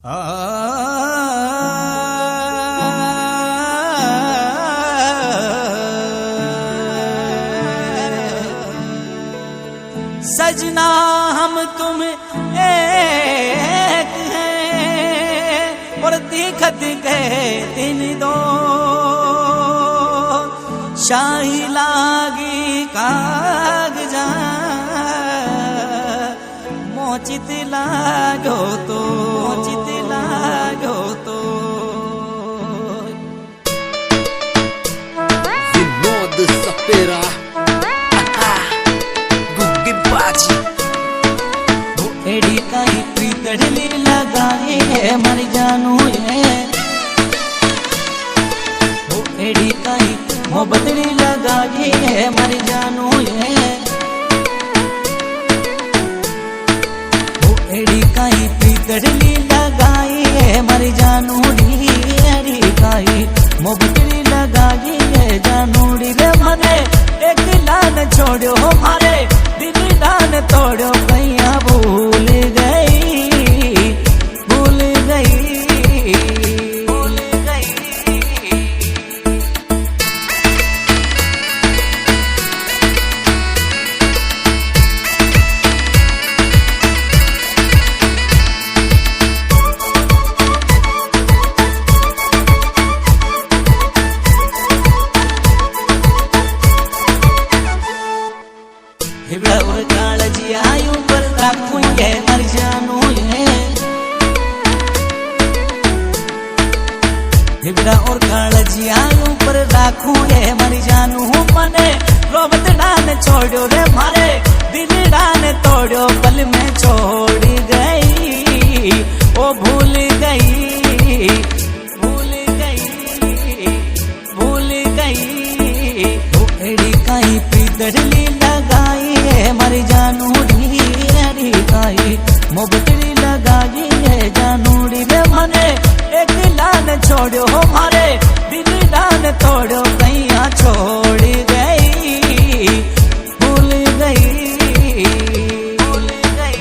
सजना हम तुम एक हैं और दिखत गए दिन दो, शाही लागी कागजा मोचित लागो तो, मोचित लागो तो। विनोद सपेरा गुग्गी बाजी एड़ी काई प्रीतड़ली लगाए है मर जानू ये, एड़ी काई मोहब्बतड़ी लगाए है मर जानू ये, एड़ी काई प्रीतड़ली लगाई है मर जानू डी, एड़ी काई मोहब्बतड़ी लगाई है जानू डी रे मने एक लान छोड़ो मारे दिल दान तोड़ो कैया भूल गई, भूल गई, भूल गई। हिबड़ा और कालजी आयु पर राखूं ये मर जानू ये, हिबड़ा और कालजी आयु पर राखूं ये मर जानू मने रोबत डान छोड़ो रे मारे दिल डान तोड़ो पल में छोड़ गई, ओ भूल गई, भूल गई, भूल गई। ओ एड़ी काई प्रीतड़ली लगाई मर जानू डी, एड़ी काई मोहब्बतड़ी लगाई है जानू डी रे मने एक लान छोड़ो मारे दिल दान तोड़ो कैया छोड़ गई, भूल गई, भूल गई।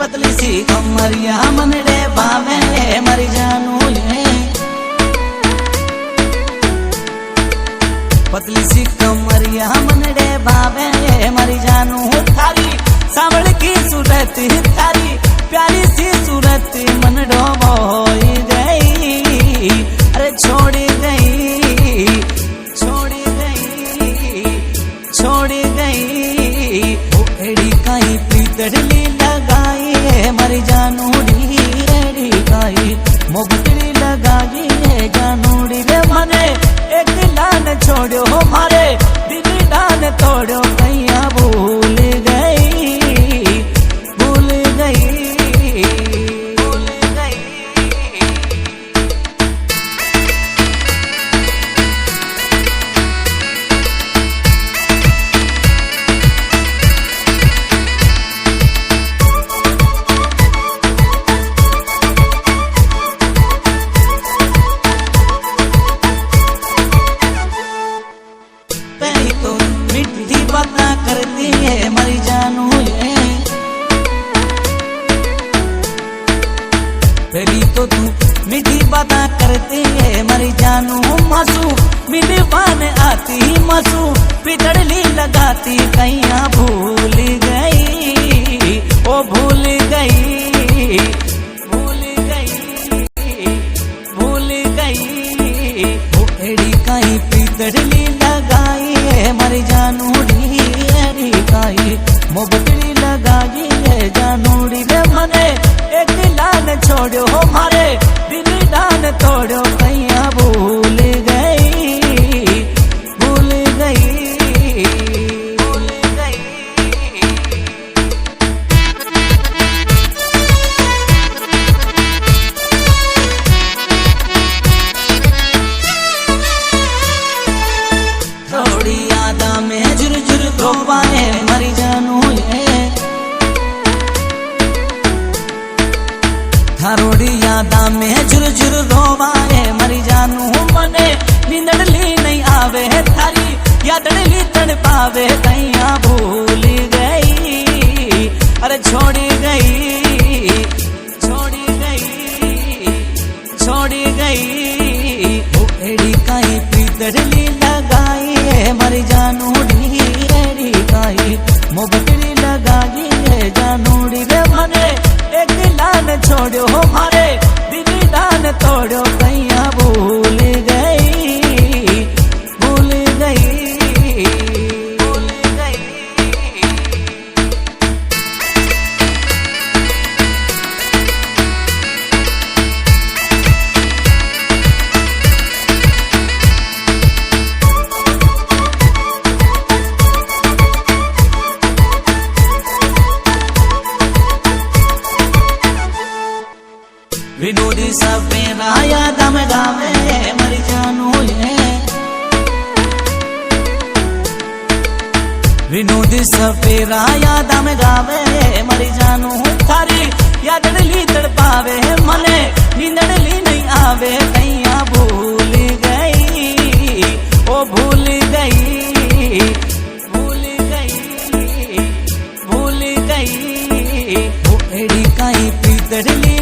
पतली सी कमरिया मन रे बावे मर जानू ये, पतली सी कमरिया मन रे बावे मर जानू थारी सांवल की सूरत थारी प्यारी सी सूरत मन डोबो गई, अरे छोड़ गई, छोड़ गई, छोड़ गई। ओ एड़ी काई प्रीतड़ली लगाई है मर जानू डी, एड़ी काई मोहब्बतड़ी लगाई है जानू डी रे मने एक लान छोड़ो मारे दिल दान तोड़ो कैया भूल गई, भूल गई, भूल गई। पहली तो मिठी बातें करती है मर जानू ये, पहली तो तू मीठी बातें करती है मर जानू मासू मिलवान आती मासू पितड़ली लगाती कैया भूल गई, ओ भूल गई, भूल गई, भूल गई। ओ एड़ी काई पितड़ली लगाई है मर जानू डी, एड़ी काई मोहब्बतड़ी लगाई है जानू डी रे मने एक लान छोड़ो मारे दिल दान तोड़ो कैया भूल गई, भूल गई, भूल गई। तड़पावे कैया भूल गई, अरे छोड़ी गई, छोड़ी गई, छोड़ी गई। वो एड़ी काई पीतरली लगाई है मर जानूड़ी, एड़ी काई मोबतली लगाई है जानूड़ी रे मने एक दिलान छोड़ो मारे दिल दान तोड़ो कैया भूल गई, भूल गई, भूल गई। विनोदी सपेरा याद में गावे मर जानू ये, विनोदी सपेरा याद में गावे मर जानू। थारी यादड़ली तड़पावे मने नींदड़ली नहीं आवे कैया भूल गई, ओ भूल गई, भूल गई, भूल गई। वो एड़ी काई पीतरली